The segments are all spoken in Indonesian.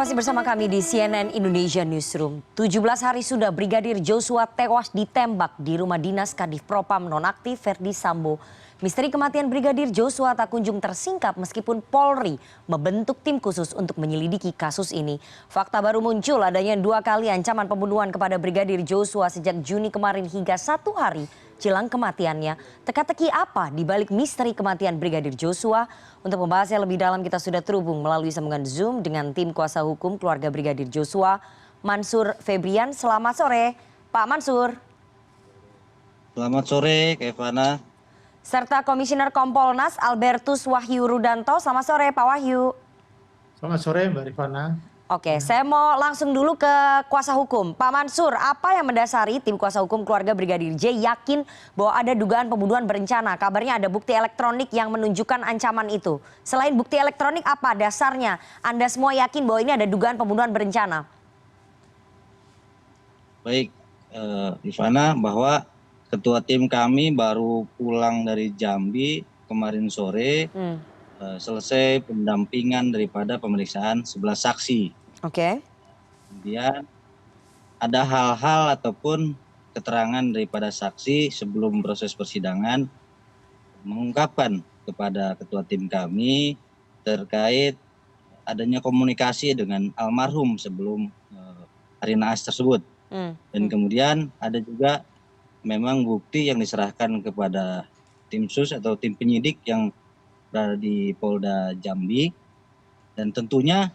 masih bersama kami di CNN Indonesia Newsroom. 17 hari sudah Brigadir Joshua tewas ditembak di rumah dinas Kadif Propam nonaktif Verdi Sambo. Misteri kematian Brigadir Joshua tak kunjung tersingkap meskipun Polri membentuk tim khusus untuk menyelidiki kasus ini. Fakta baru muncul adanya 2 kali ancaman pembunuhan kepada Brigadir Joshua sejak Juni kemarin hingga 1 hari jelang kematiannya. Teka-teki apa di balik misteri kematian Brigadir Joshua? Untuk membahasnya lebih dalam kita sudah terhubung melalui sambungan Zoom dengan tim kuasa hukum keluarga Brigadir Joshua, Mansur Febrian. Selamat sore, Pak Mansur. Selamat sore, Kevana. Serta Komisioner Kompolnas Albertus Wahyu Rudanto. Selamat sore, Pak Wahyu. Selamat sore, Mbak Rifana. Oke, saya mau langsung dulu ke kuasa hukum. Pak Mansur, apa yang mendasari tim kuasa hukum keluarga Brigadir J yakin bahwa ada dugaan pembunuhan berencana? Kabarnya ada bukti elektronik yang menunjukkan ancaman itu. Selain bukti elektronik, apa dasarnya Anda semua yakin bahwa ini ada dugaan pembunuhan berencana? Baik, Rifana, bahwa ketua tim kami baru pulang dari Jambi kemarin sore. Selesai pendampingan daripada pemeriksaan 11 saksi. Oke. Kemudian ada hal-hal ataupun keterangan daripada saksi sebelum proses persidangan mengungkapkan kepada ketua tim kami terkait adanya komunikasi dengan almarhum sebelum hari naas tersebut. Dan kemudian ada juga memang bukti yang diserahkan kepada tim sus atau tim penyidik yang berada di Polda Jambi, dan tentunya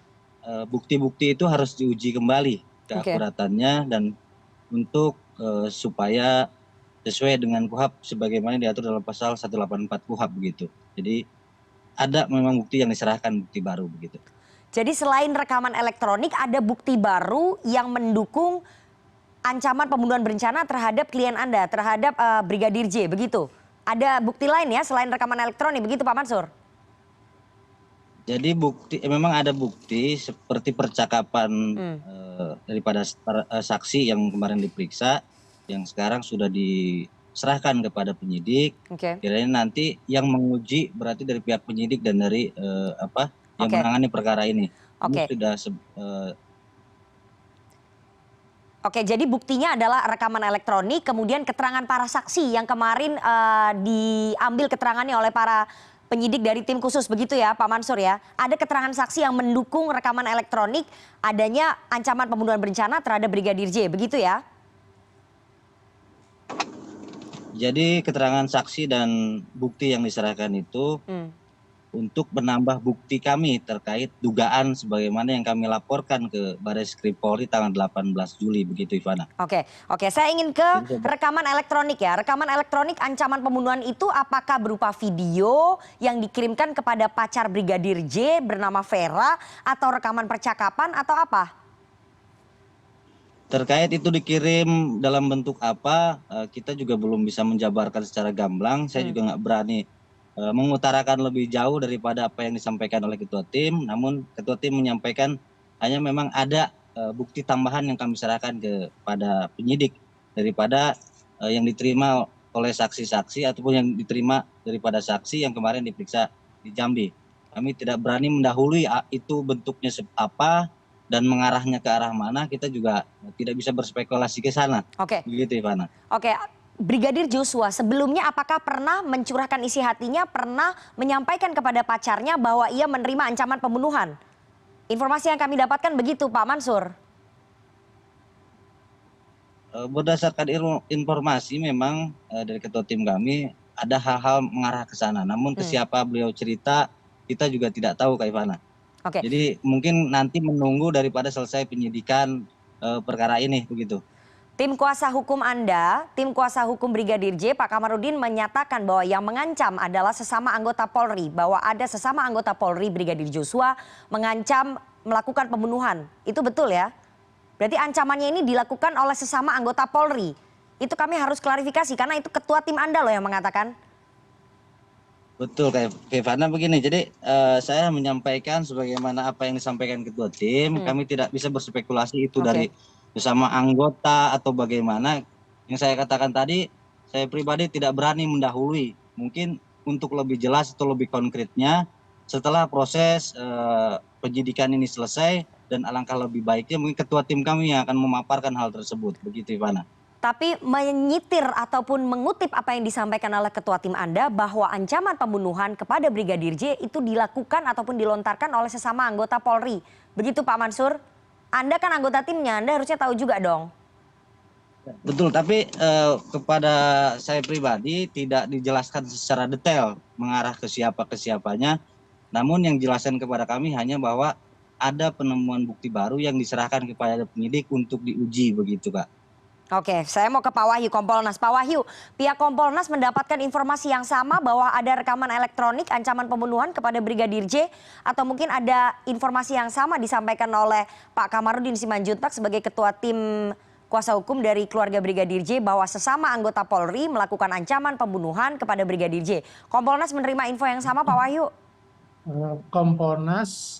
bukti-bukti itu harus diuji kembali keakuratannya dan untuk supaya sesuai dengan KUHP sebagaimana diatur dalam pasal 184 KUHP begitu. Jadi ada memang bukti yang diserahkan, bukti baru begitu. Jadi selain rekaman elektronik ada bukti baru yang mendukung ancaman pembunuhan berencana terhadap klien Anda, terhadap Brigadir J, begitu? Ada bukti lain ya selain rekaman elektronik, begitu Pak Mansur? Jadi memang ada bukti seperti percakapan daripada saksi yang kemarin diperiksa, yang sekarang sudah diserahkan kepada penyidik. Kiranya nanti yang menguji berarti dari pihak penyidik dan dari yang menangani perkara ini. Oke, jadi buktinya adalah rekaman elektronik, kemudian keterangan para saksi yang kemarin diambil keterangannya oleh para penyidik dari tim khusus, begitu ya Pak Mansur ya? Ada keterangan saksi yang mendukung rekaman elektronik adanya ancaman pembunuhan berencana terhadap Brigadir J, begitu ya? Jadi keterangan saksi dan bukti yang diserahkan itu untuk menambah bukti kami terkait dugaan sebagaimana yang kami laporkan ke Barreskrim Polri tanggal 18 Juli begitu, Ivana. Oke, saya ingin ke rekaman elektronik ya. Rekaman elektronik ancaman pembunuhan itu apakah berupa video yang dikirimkan kepada pacar Brigadir J bernama Vera atau rekaman percakapan atau apa? Terkait itu dikirim dalam bentuk apa, kita juga belum bisa menjabarkan secara gamblang. Saya juga nggak berani mengutarakan lebih jauh daripada apa yang disampaikan oleh ketua tim. Namun ketua tim menyampaikan hanya memang ada bukti tambahan yang kami serahkan kepada penyidik daripada yang diterima oleh saksi-saksi ataupun yang diterima daripada saksi yang kemarin diperiksa di Jambi. Kami tidak berani mendahului itu bentuknya apa dan mengarahnya ke arah mana. Kita juga tidak bisa berspekulasi ke sana. Begitu, Ivana. Brigadir Joshua sebelumnya apakah pernah mencurahkan isi hatinya, pernah menyampaikan kepada pacarnya bahwa ia menerima ancaman pembunuhan? Informasi yang kami dapatkan begitu Pak Mansur. Berdasarkan informasi memang dari ketua tim kami ada hal-hal mengarah ke sana. Namun ke siapa beliau cerita kita juga tidak tahu, Kak Ivana. Jadi mungkin nanti menunggu daripada selesai penyidikan perkara ini begitu. Tim kuasa hukum Anda, tim kuasa hukum Brigadir J, Pak Kamarudin menyatakan bahwa yang mengancam adalah sesama anggota Polri, bahwa ada sesama anggota Polri Brigadir Joshua mengancam melakukan pembunuhan. Itu betul ya? Berarti ancamannya ini dilakukan oleh sesama anggota Polri. Itu kami harus klarifikasi karena itu ketua tim Anda loh yang mengatakan. Betul, Kevana, begini. Jadi saya menyampaikan sebagaimana apa yang disampaikan ketua tim. Kami tidak bisa berspekulasi itu dari bersama anggota atau bagaimana. Yang saya katakan tadi, saya pribadi tidak berani mendahului. Mungkin untuk lebih jelas atau lebih konkretnya setelah proses penyidikan ini selesai, dan alangkah lebih baiknya mungkin ketua tim kami yang akan memaparkan hal tersebut, begitu Ivana. Tapi menyitir ataupun mengutip apa yang disampaikan oleh ketua tim Anda bahwa ancaman pembunuhan kepada Brigadir J itu dilakukan ataupun dilontarkan oleh sesama anggota Polri. Begitu Pak Mansur? Anda kan anggota timnya, Anda harusnya tahu juga dong. Betul, tapi kepada saya pribadi tidak dijelaskan secara detail mengarah ke siapanya. Namun yang dijelaskan kepada kami hanya bahwa ada penemuan bukti baru yang diserahkan kepada penyidik untuk diuji, begitu Kak. Oke, saya mau ke Pak Wahyu, Kompolnas. Pak Wahyu, pihak Kompolnas mendapatkan informasi yang sama bahwa ada rekaman elektronik ancaman pembunuhan kepada Brigadir J, atau mungkin ada informasi yang sama disampaikan oleh Pak Kamarudin Simanjuntak sebagai ketua tim kuasa hukum dari keluarga Brigadir J bahwa sesama anggota Polri melakukan ancaman pembunuhan kepada Brigadir J. Kompolnas menerima info yang sama Pak Wahyu? Kompolnas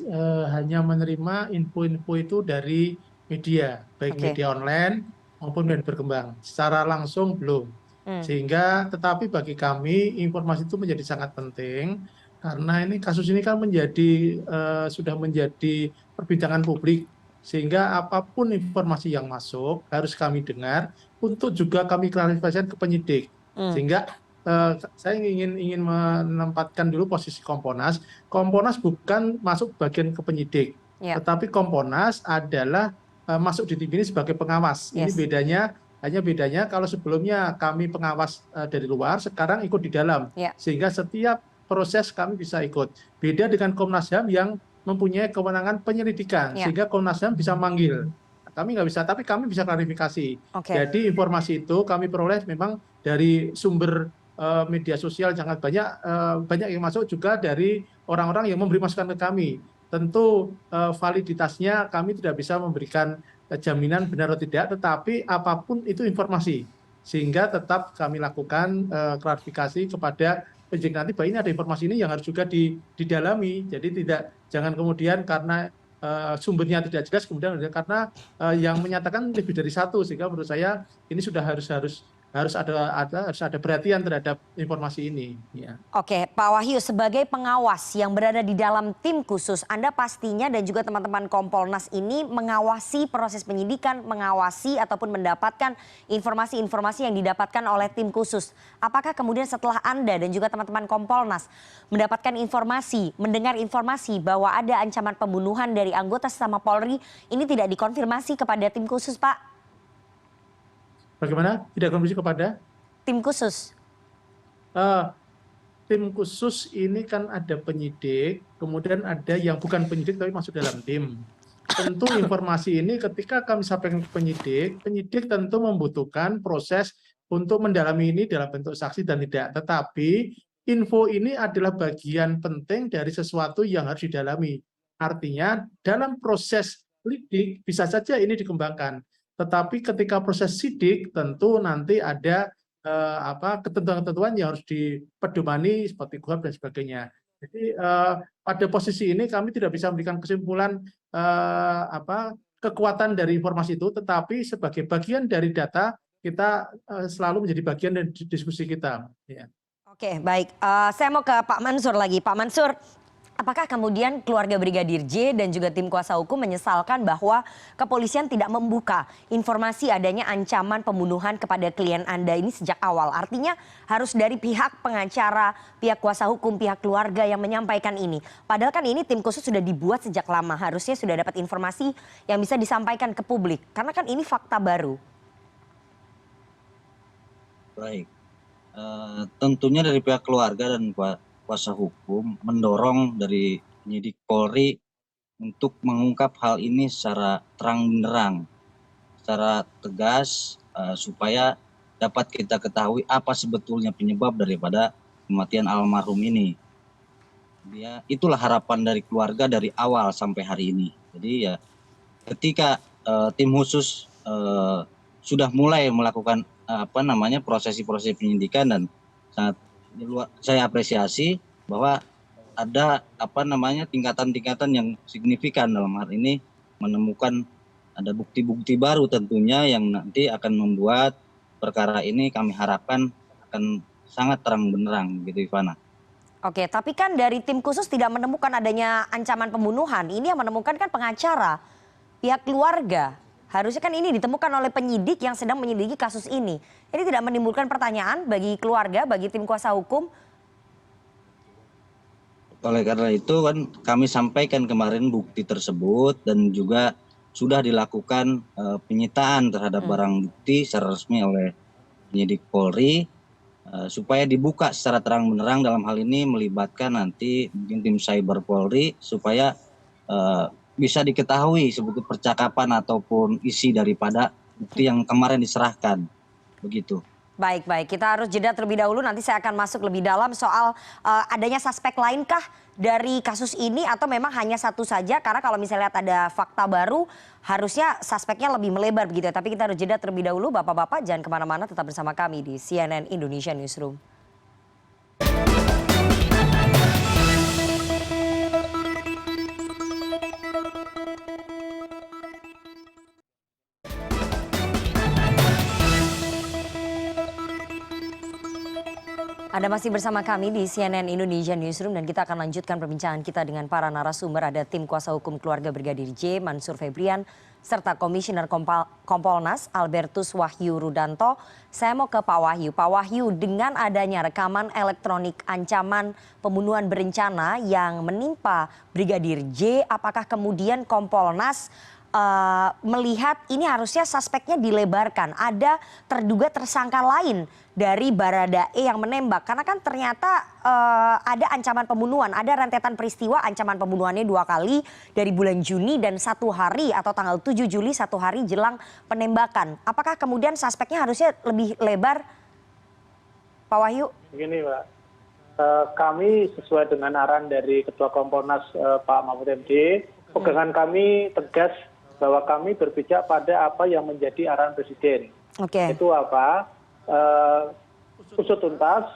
hanya menerima info-info itu dari media, baik Oke. media online maupun media berkembang. Secara langsung belum. Sehingga tetapi bagi kami informasi itu menjadi sangat penting karena kasus ini kan sudah menjadi perbincangan publik, sehingga apapun informasi yang masuk harus kami dengar untuk juga kami klarifikasikan ke penyidik. Sehingga saya ingin menempatkan dulu posisi Kompolnas. Kompolnas bukan masuk bagian ke penyidik, tetapi Kompolnas adalah masuk di tim ini sebagai pengawas. Ini bedanya kalau sebelumnya kami pengawas dari luar, sekarang ikut di dalam, sehingga setiap proses kami bisa ikut. Beda dengan Komnas HAM yang mempunyai kewenangan penyelidikan, sehingga Komnas HAM bisa manggil. Kami nggak bisa, tapi kami bisa klarifikasi. Jadi informasi itu kami peroleh memang dari sumber media sosial sangat banyak yang masuk juga dari orang-orang yang memberi masukan ke kami. Tentu validitasnya kami tidak bisa memberikan jaminan benar atau tidak, tetapi apapun itu informasi, sehingga tetap kami lakukan klarifikasi kepada penyidik nanti bahwa ini ada informasi ini yang harus juga didalami. Jadi jangan kemudian karena sumbernya tidak jelas kemudian karena yang menyatakan lebih dari satu, sehingga menurut saya ini sudah harus ada perhatian terhadap informasi ini. Oke, Pak Wahyu, sebagai pengawas yang berada di dalam tim khusus, Anda pastinya dan juga teman-teman Kompolnas ini mengawasi proses penyidikan, mengawasi ataupun mendapatkan informasi-informasi yang didapatkan oleh tim khusus. Apakah kemudian setelah Anda dan juga teman-teman Kompolnas mendapatkan informasi, mendengar informasi bahwa ada ancaman pembunuhan dari anggota sesama Polri, ini tidak dikonfirmasi kepada tim khusus, Pak? Bagaimana? Tidak konfirmasi kepada? Tim khusus. Tim khusus ini kan ada penyidik, kemudian ada yang bukan penyidik tapi masuk dalam tim. Tentu informasi ini ketika kami sampaikan ke penyidik tentu membutuhkan proses untuk mendalami ini dalam bentuk saksi dan tidak. Tetapi info ini adalah bagian penting dari sesuatu yang harus didalami. Artinya dalam proses lidik bisa saja ini dikembangkan. Tetapi ketika proses sidik tentu nanti ada ketentuan-ketentuan yang harus dipedomani seperti KUHAP dan sebagainya. Jadi pada posisi ini kami tidak bisa memberikan kesimpulan kekuatan dari informasi itu, tetapi sebagai bagian dari data kita selalu menjadi bagian dari diskusi kita. Oke, baik. Saya mau ke Pak Mansur lagi. Pak Mansur, apakah kemudian keluarga Brigadir J dan juga tim kuasa hukum menyesalkan bahwa kepolisian tidak membuka informasi adanya ancaman pembunuhan kepada klien Anda ini sejak awal? Artinya harus dari pihak pengacara, pihak kuasa hukum, pihak keluarga yang menyampaikan ini. Padahal kan ini tim khusus sudah dibuat sejak lama. Harusnya sudah dapat informasi yang bisa disampaikan ke publik. Karena kan ini fakta baru. Baik. Tentunya dari pihak keluarga dan kuasa hukum mendorong dari penyidik Polri untuk mengungkap hal ini secara terang benderang, secara tegas, supaya dapat kita ketahui apa sebetulnya penyebab daripada kematian almarhum ini. Itulah harapan dari keluarga dari awal sampai hari ini. Jadi ya ketika tim khusus sudah mulai melakukan proses penyidikan, dan sangat saya apresiasi bahwa ada tingkatan-tingkatan yang signifikan dalam hal ini, menemukan ada bukti-bukti baru tentunya yang nanti akan membuat perkara ini kami harapkan akan sangat terang benderang gitu Ivana. Oke, tapi kan dari tim khusus tidak menemukan adanya ancaman pembunuhan. Ini yang menemukan kan pengacara. pihak keluarga. Harusnya kan ini ditemukan oleh penyidik yang sedang menyelidiki kasus ini. Ini tidak menimbulkan pertanyaan bagi keluarga, bagi tim kuasa hukum? Oleh karena itu kan kami sampaikan kemarin bukti tersebut dan juga sudah dilakukan penyitaan terhadap barang bukti secara resmi oleh penyidik Polri supaya dibuka secara terang-benerang, dalam hal ini melibatkan nanti mungkin tim cyber Polri supaya bisa diketahui sebetulnya percakapan ataupun isi daripada bukti yang kemarin diserahkan, begitu. Baik, baik. Kita harus jeda terlebih dahulu. Nanti saya akan masuk lebih dalam soal adanya suspek lainkah dari kasus ini atau memang hanya satu saja? Karena kalau misalnya lihat ada fakta baru, harusnya suspeknya lebih melebar begitu. Tapi kita harus jeda terlebih dahulu. Bapak-bapak jangan kemana-mana, tetap bersama kami di CNN Indonesia Newsroom. Anda masih bersama kami di CNN Indonesia Newsroom dan kita akan lanjutkan perbincangan kita dengan para narasumber. Ada tim kuasa hukum keluarga Brigadir J, Mansur Febrian, serta Komisioner Kompolnas Albertus Wahyu Rudanto. Saya mau ke Pak Wahyu. Pak Wahyu, dengan adanya rekaman elektronik ancaman pembunuhan berencana yang menimpa Brigadir J, apakah kemudian Kompolnas melihat ini harusnya suspeknya dilebarkan, ada terduga tersangka lain dari Baradae yang menembak, karena kan ternyata ada ancaman pembunuhan, ada rentetan peristiwa ancaman pembunuhannya 2 kali dari bulan Juni dan 1 hari atau tanggal 7 Juli 1 hari jelang penembakan. Apakah kemudian suspeknya harusnya lebih lebar, Pak Wahyu? Begini Pak, kami sesuai dengan arahan dari Ketua Kompolnas Pak Mahfud MD, pegangan kami tegas bahwa kami berpijak pada apa yang menjadi arahan Presiden. Itu apa? Usut tuntas,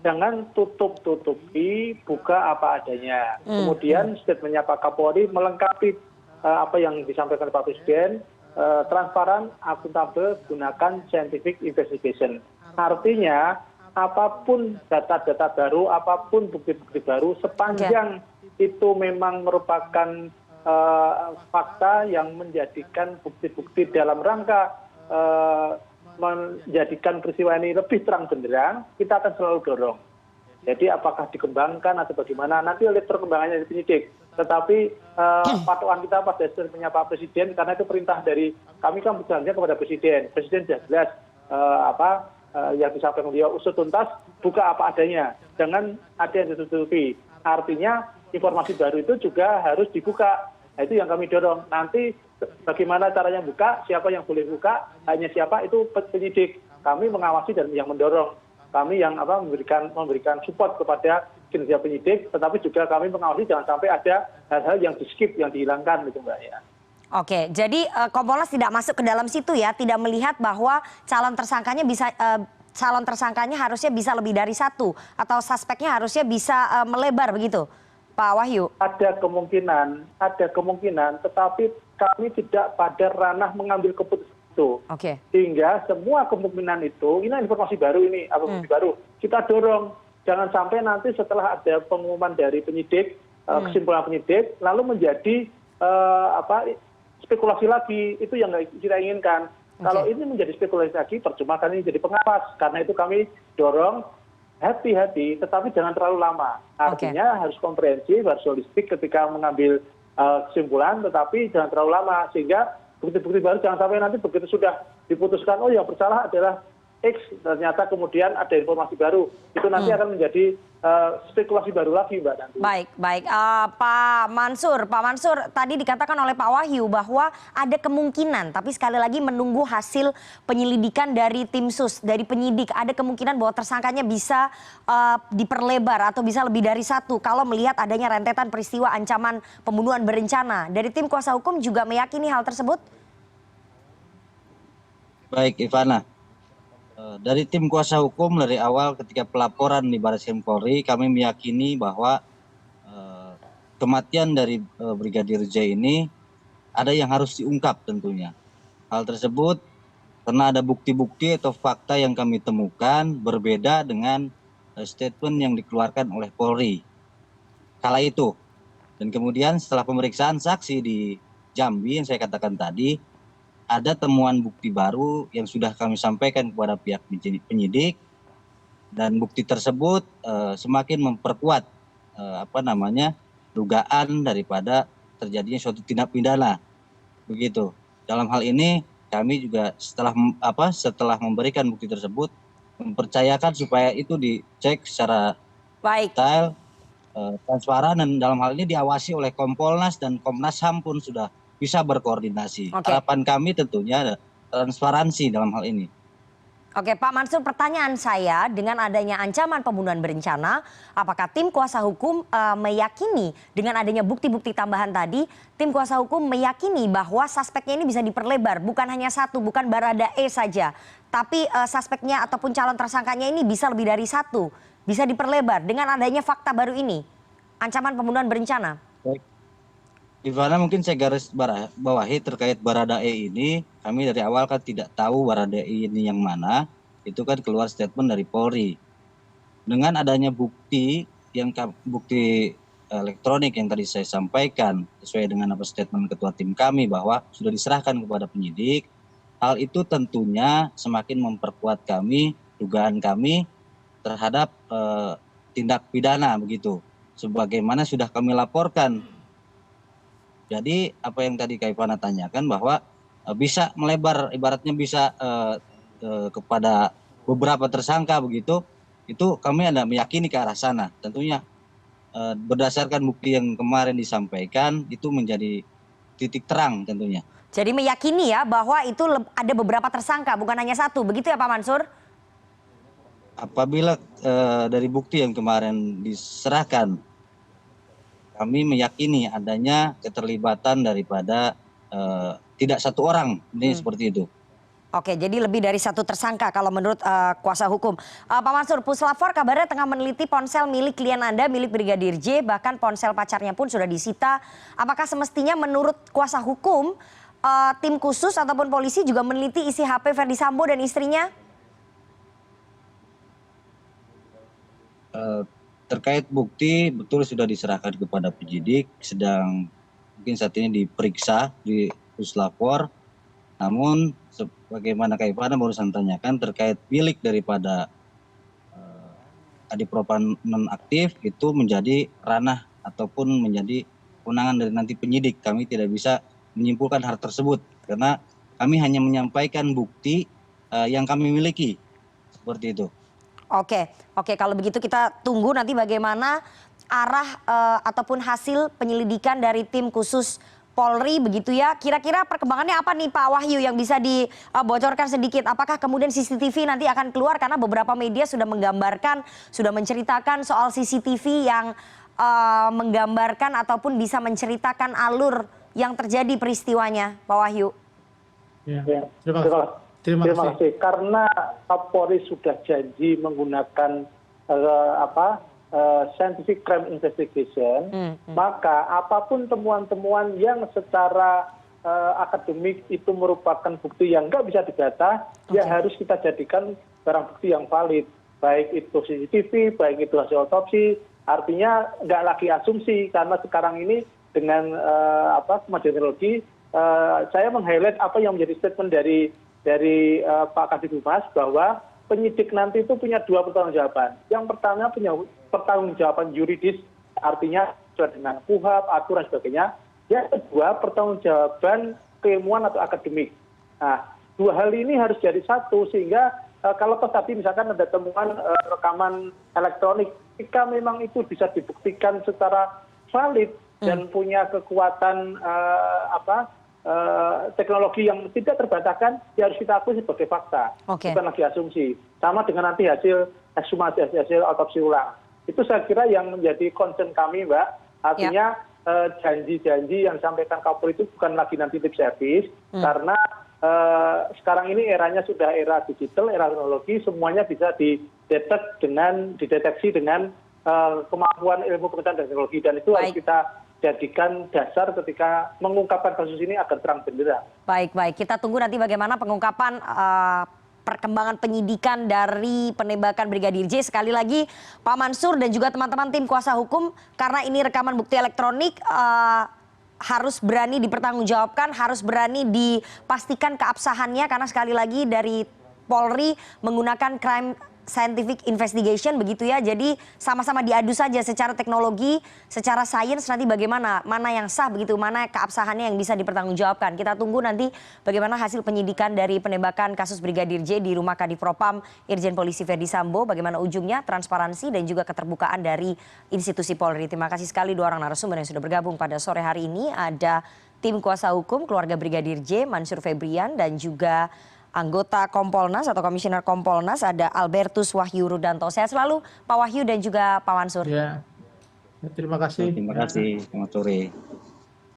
jangan tutup-tutupi, buka apa adanya. Kemudian statementnya Pak Kapolri melengkapi apa yang disampaikan Pak Presiden, transparan, akuntabel, gunakan scientific investigation. Artinya apapun data-data baru, apapun bukti-bukti baru, sepanjang itu memang merupakan fakta yang menjadikan bukti-bukti dalam rangka menjadikan peristiwa ini lebih terang benderang, kita akan selalu dorong. Jadi apakah dikembangkan atau bagaimana, nanti lihat perkembangannya dari penyidik. Tetapi patokan kita pada statementnya Pak Presiden, karena itu perintah dari kami kan berjanji kepada Presiden. Presiden sudah jelas yang disampaikan beliau, usut tuntas, buka apa adanya. Jangan ada yang ditutupi. Artinya informasi baru itu juga harus dibuka. Nah, itu yang kami dorong. Nanti bagaimana caranya buka, siapa yang boleh buka, hanya siapa, itu penyidik. Kami mengawasi dan yang mendorong. Kami yang memberikan support kepada kinerja penyidik, tetapi juga kami mengawasi jangan sampai ada hal-hal yang di-skip, yang dihilangkan gitu Mbak ya. Oke, jadi Kompolnas tidak masuk ke dalam situ ya, tidak melihat bahwa calon tersangkanya harusnya bisa lebih dari 1 atau suspeknya harusnya bisa melebar begitu, Pak Wahyu? Ada kemungkinan, tetapi kami tidak pada ranah mengambil keputusan itu. Sehingga semua kemungkinan itu, ini informasi baru ini, kita dorong. Jangan sampai nanti setelah ada pengumuman dari penyidik, kesimpulan penyidik, lalu menjadi spekulasi lagi. Itu yang kita inginkan. Kalau ini menjadi spekulasi lagi, percuma kan ini jadi pengawas. Karena itu kami dorong, hati-hati, tetapi jangan terlalu lama. Artinya harus komprehensif, harus holistik ketika mengambil kesimpulan, tetapi jangan terlalu lama. Sehingga bukti-bukti baru jangan sampai nanti begitu sudah diputuskan, oh yang bersalah adalah X, ternyata kemudian ada informasi baru. Itu nanti akan menjadi spekulasi baru lagi Mbak nanti. Baik. Pak Mansur, tadi dikatakan oleh Pak Wahyu bahwa ada kemungkinan, tapi sekali lagi menunggu hasil penyelidikan dari tim sus, dari penyidik. Ada kemungkinan bahwa tersangkanya bisa diperlebar atau bisa lebih dari 1 kalau melihat adanya rentetan peristiwa ancaman pembunuhan berencana. Dari tim kuasa hukum juga meyakini hal tersebut? Baik Ivana. Dari tim kuasa hukum dari awal ketika pelaporan di Barreskrim Polri, kami meyakini bahwa kematian dari Brigadir J ini ada yang harus diungkap tentunya. Hal tersebut karena ada bukti-bukti atau fakta yang kami temukan berbeda dengan statement yang dikeluarkan oleh Polri kala itu. Dan kemudian setelah pemeriksaan saksi di Jambi yang saya katakan tadi, ada temuan bukti baru yang sudah kami sampaikan kepada pihak penyidik, dan bukti tersebut semakin memperkuat dugaan daripada terjadinya suatu tindak pidana, begitu. Dalam hal ini kami juga setelah memberikan bukti tersebut mempercayakan supaya itu dicek secara Baik. detail, transparan, dan dalam hal ini diawasi oleh Kompolnas dan Komnas HAM pun sudah bisa berkoordinasi. Oke. Harapan kami tentunya ada transparansi dalam hal ini. Oke, Pak Mansur, pertanyaan saya, dengan adanya ancaman pembunuhan berencana, apakah tim kuasa hukum meyakini dengan adanya bukti-bukti tambahan tadi, tim kuasa hukum meyakini bahwa suspeknya ini bisa diperlebar, bukan hanya satu, bukan Baradae saja, tapi suspeknya ataupun calon tersangkanya ini bisa lebih dari satu, bisa diperlebar dengan adanya fakta baru ini, ancaman pembunuhan berencana? Baik. Rifana, mungkin saya garis bawahi terkait Baradae ini, kami dari awal kan tidak tahu Baradae ini yang mana, itu kan keluar statement dari Polri. Dengan adanya bukti elektronik yang tadi saya sampaikan, sesuai dengan statement ketua tim kami bahwa sudah diserahkan kepada penyidik, hal itu tentunya semakin memperkuat dugaan kami terhadap tindak pidana, begitu. Sebagaimana sudah kami laporkan. Jadi apa yang tadi Kak Ivana tanyakan bahwa bisa melebar, ibaratnya bisa kepada beberapa tersangka, begitu, itu kami ada meyakini ke arah sana. Tentunya berdasarkan bukti yang kemarin disampaikan itu menjadi titik terang tentunya. Jadi meyakini ya bahwa itu ada beberapa tersangka, bukan hanya satu, begitu ya Pak Mansur? Apabila dari bukti yang kemarin diserahkan, kami meyakini adanya keterlibatan daripada tidak satu orang, ini seperti itu. Oke, jadi lebih dari satu tersangka kalau menurut kuasa hukum. Pak Mansur, Puslapor kabarnya tengah meneliti ponsel milik klien Anda, milik Brigadir J, bahkan ponsel pacarnya pun sudah disita. Apakah semestinya menurut kuasa hukum, tim khusus ataupun polisi juga meneliti isi HP Verdi Sambo dan istrinya? Terkait bukti, betul sudah diserahkan kepada penyidik, sedang mungkin saat ini diperiksa di Puslapor. Namun sebagaimana Kak Ivana barusan tanyakan terkait bilik daripada Kadifropam nonaktif, itu menjadi ranah ataupun menjadi kewenangan dari nanti penyidik. Kami tidak bisa menyimpulkan hal tersebut karena kami hanya menyampaikan bukti yang kami miliki, seperti itu. Oke, kalau begitu kita tunggu nanti bagaimana arah ataupun hasil penyelidikan dari tim khusus Polri, begitu ya. Kira-kira perkembangannya apa nih Pak Wahyu yang bisa dibocorkan sedikit? Apakah kemudian CCTV nanti akan keluar, karena beberapa media sudah menggambarkan, sudah menceritakan soal CCTV yang menggambarkan ataupun bisa menceritakan alur yang terjadi peristiwanya, Pak Wahyu? Ya. Terima kasih. Karena Kapolri sudah janji menggunakan scientific crime investigation, maka apapun temuan-temuan yang secara akademik itu merupakan bukti yang nggak bisa dibantah, ya harus kita jadikan barang bukti yang valid, baik itu CCTV, baik itu hasil otopsi. Artinya nggak lagi asumsi, karena sekarang ini dengan kemajuan teknologi, saya meng-highlight apa yang menjadi statement dari Pak Kadif Humas, bahwa penyidik nanti itu punya dua pertanggungjawaban. Yang pertama punya pertanggungjawaban yuridis, artinya sesuai dengan KUHP, aturan sebagainya. Yang kedua pertanggungjawaban keilmuan atau akademik. Nah, dua hal ini harus jadi satu, sehingga kalau tadi misalkan ada temuan rekaman elektronik, jika memang itu bisa dibuktikan secara valid dan punya kekuatan teknologi yang tidak terbantahkan, ya harus kita akui sebagai fakta, bukan lagi asumsi. Sama dengan nanti hasil ekshumasi, hasil otopsi ulang. Itu saya kira yang menjadi concern kami, Mbak. Artinya janji-janji yang disampaikan Kapolri itu bukan lagi nanti lip service, karena sekarang ini eranya sudah era digital, era teknologi, semuanya bisa dideteksi dengan kemampuan ilmu pengetahuan dan teknologi, dan itu harus kita jadikan dasar ketika mengungkapkan kasus ini agar terang benderang. Baik, kita tunggu nanti bagaimana pengungkapan perkembangan penyidikan dari penembakan Brigadir J. Sekali lagi Pak Mansur dan juga teman-teman tim kuasa hukum, karena ini rekaman bukti elektronik, harus berani dipertanggungjawabkan, harus berani dipastikan keabsahannya karena sekali lagi dari Polri menggunakan crime scientific investigation begitu ya. Jadi sama-sama diadu saja secara teknologi, secara sains nanti bagaimana, mana yang sah begitu, mana keabsahannya yang bisa dipertanggungjawabkan. Kita tunggu nanti bagaimana hasil penyidikan dari penembakan kasus Brigadir J di rumah Kadif Propam Irjen Polisi Verdi Sambo, bagaimana ujungnya, transparansi dan juga keterbukaan dari institusi Polri. Terima kasih sekali dua orang narasumber yang sudah bergabung pada sore hari ini. Ada tim kuasa hukum keluarga Brigadir J, Mansur Febrian, dan juga anggota Kompolnas atau Komisioner Kompolnas ada Albertus Wahyu Rudanto. Sehat selalu Pak Wahyu dan juga Pak Mansur. Ya, terima kasih. Terima kasih. Selamat sore.